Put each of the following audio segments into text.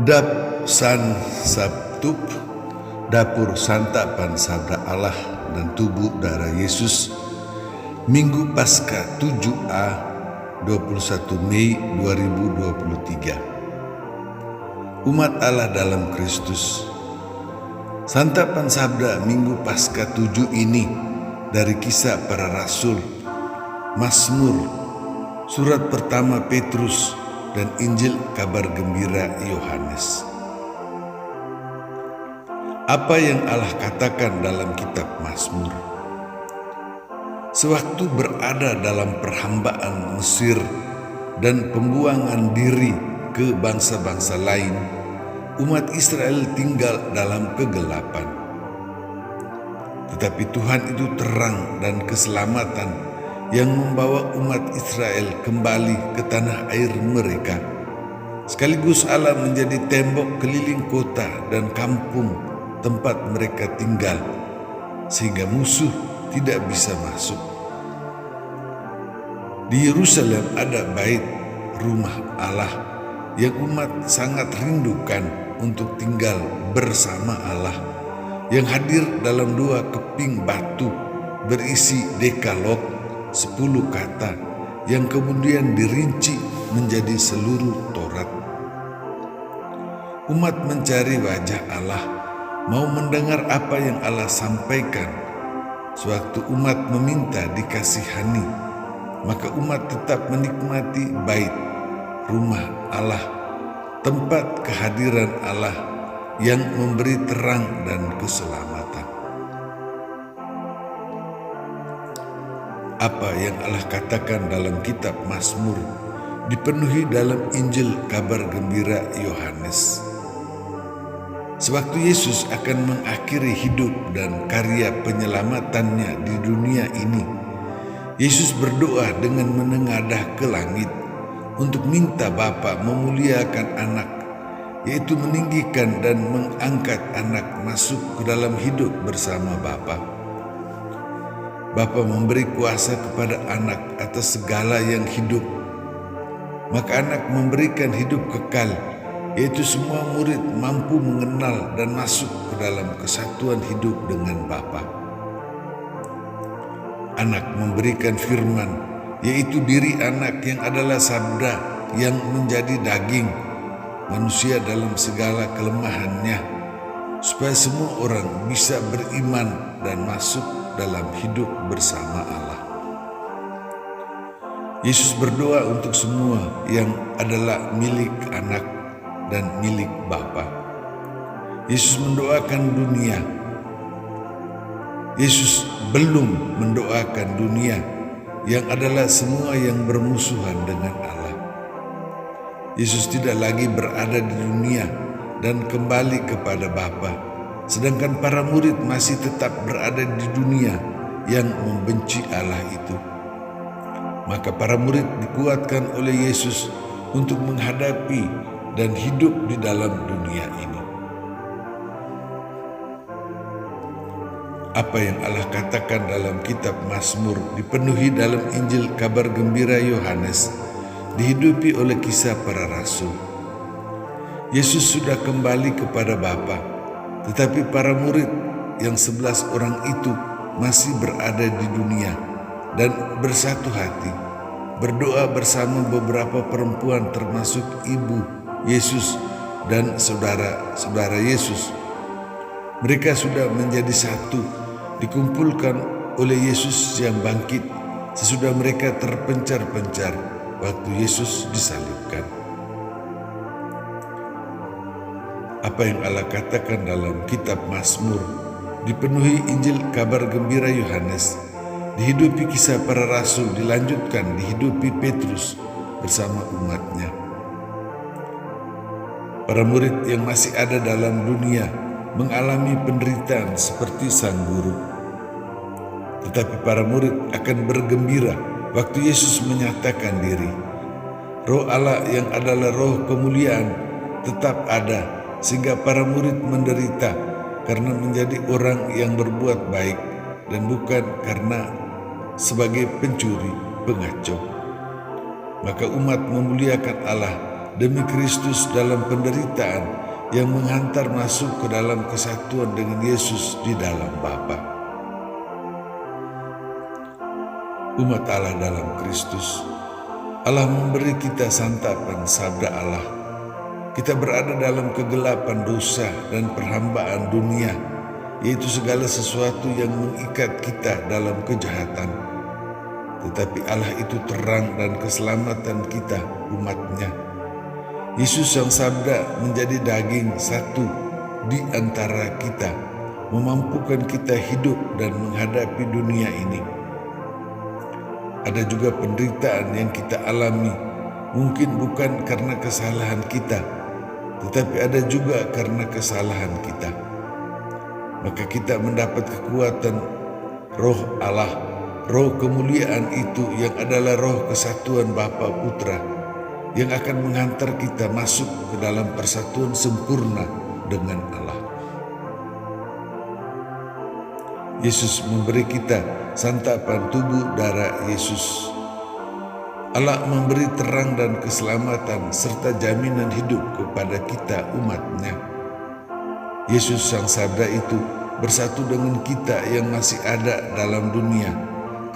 Dap San Sabtup, dapur santapan sabda Allah dan tubuh darah Yesus, Minggu Paskah 7A 21 Mei 2023. Umat Allah dalam Kristus. Santapan sabda Minggu Paskah 7 ini dari Kisah Para Rasul, Mazmur, surat pertama Petrus, dan Injil Kabar Gembira Yohanes. Apa yang Allah katakan dalam kitab Mazmur? Sewaktu berada dalam perhambaan Mesir dan pembuangan diri ke bangsa-bangsa lain, umat Israel tinggal dalam kegelapan. Tetapi Tuhan itu terang dan keselamatan yang membawa umat Israel kembali ke tanah air mereka. Sekaligus Allah menjadi tembok keliling kota dan kampung tempat mereka tinggal, sehingga musuh tidak bisa masuk. Di Yerusalem ada bait rumah Allah yang umat sangat rindukan untuk tinggal bersama Allah, yang hadir dalam 2 keping batu berisi dekalog, 10 kata yang kemudian dirinci menjadi seluruh Taurat. Umat mencari wajah Allah, mau mendengar apa yang Allah sampaikan. Sewaktu umat meminta dikasihani, maka umat tetap menikmati bait rumah Allah, tempat kehadiran Allah yang memberi terang dan keselamatan. Apa yang Allah katakan dalam kitab Mazmur dipenuhi dalam Injil Kabar Gembira Yohanes. Sewaktu Yesus akan mengakhiri hidup dan karya penyelamatannya di dunia ini, Yesus berdoa dengan menengadah ke langit untuk minta Bapa memuliakan anak, yaitu meninggikan dan mengangkat anak masuk ke dalam hidup bersama Bapa. Bapa memberi kuasa kepada anak atas segala yang hidup, maka anak memberikan hidup kekal, yaitu semua murid mampu mengenal dan masuk ke dalam kesatuan hidup dengan Bapa. Anak memberikan firman, yaitu diri anak yang adalah sabda yang menjadi daging, manusia dalam segala kelemahannya, supaya semua orang bisa beriman dan masuk dalam hidup bersama Allah. Yesus berdoa untuk semua yang adalah milik anak dan milik Bapa. Yesus mendoakan dunia. Yesus belum mendoakan dunia yang adalah semua yang bermusuhan dengan Allah. Yesus tidak lagi berada di dunia dan kembali kepada Bapa, sedangkan para murid masih tetap berada di dunia yang membenci Allah itu. Maka para murid dikuatkan oleh Yesus untuk menghadapi dan hidup di dalam dunia ini. Apa yang Allah katakan dalam kitab Mazmur dipenuhi dalam Injil Kabar Gembira Yohanes, dihidupi oleh Kisah Para Rasul. Yesus sudah kembali kepada Bapa, tetapi para murid yang 11 orang itu masih berada di dunia dan bersatu hati, berdoa bersama beberapa perempuan termasuk ibu Yesus dan saudara-saudara Yesus. Mereka sudah menjadi satu, dikumpulkan oleh Yesus yang bangkit sesudah mereka terpencar-pencar waktu Yesus disalibkan. Apa yang Allah katakan dalam kitab Mazmur dipenuhi Injil Kabar Gembira Yohanes, dihidupi Kisah Para Rasul, dilanjutkan dihidupi Petrus bersama umatnya. Para murid yang masih ada dalam dunia mengalami penderitaan seperti sang guru. Tetapi para murid akan bergembira waktu Yesus menyatakan diri. Roh Allah yang adalah roh kemuliaan tetap ada, sehingga para murid menderita karena menjadi orang yang berbuat baik dan bukan karena sebagai pencuri, pengacau. Maka umat memuliakan Allah demi Kristus dalam penderitaan yang menghantar masuk ke dalam kesatuan dengan Yesus di dalam Bapa. Umat Allah dalam Kristus, Allah memberi kita santapan sabda Allah. Kita berada dalam kegelapan dosa dan perhambaan dunia, yaitu segala sesuatu yang mengikat kita dalam kejahatan. Tetapi Allah itu terang dan keselamatan kita, umatnya. Yesus yang sabda menjadi daging satu di antara kita, memampukan kita hidup dan menghadapi dunia ini. Ada juga penderitaan yang kita alami, mungkin bukan karena kesalahan kita, tetapi ada juga karena kesalahan kita. Maka kita mendapat kekuatan Roh Allah, Roh kemuliaan itu yang adalah Roh kesatuan Bapa Putra, yang akan menghantar kita masuk ke dalam persatuan sempurna dengan Allah. Yesus memberi kita santapan tubuh darah Yesus. Allah memberi terang dan keselamatan serta jaminan hidup kepada kita, umatnya. Yesus sang sabda itu bersatu dengan kita yang masih ada dalam dunia,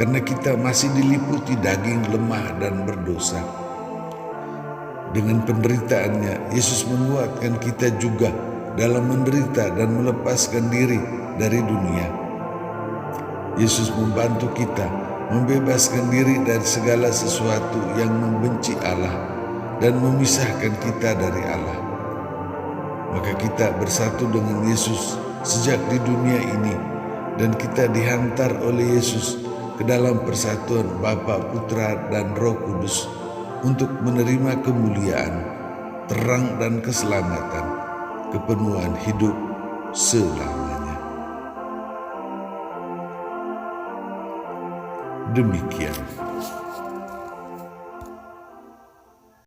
karena kita masih diliputi daging lemah dan berdosa. Dengan penderitaannya, Yesus menguatkan kita juga dalam menderita dan melepaskan diri dari dunia. Yesus membantu kita membebaskan diri dari segala sesuatu yang membenci Allah dan memisahkan kita dari Allah. Maka kita bersatu dengan Yesus sejak di dunia ini, dan kita dihantar oleh Yesus ke dalam persatuan Bapa, Putra, dan Roh Kudus untuk menerima kemuliaan, terang dan keselamatan, kepenuhan hidup selamanya. Demikian.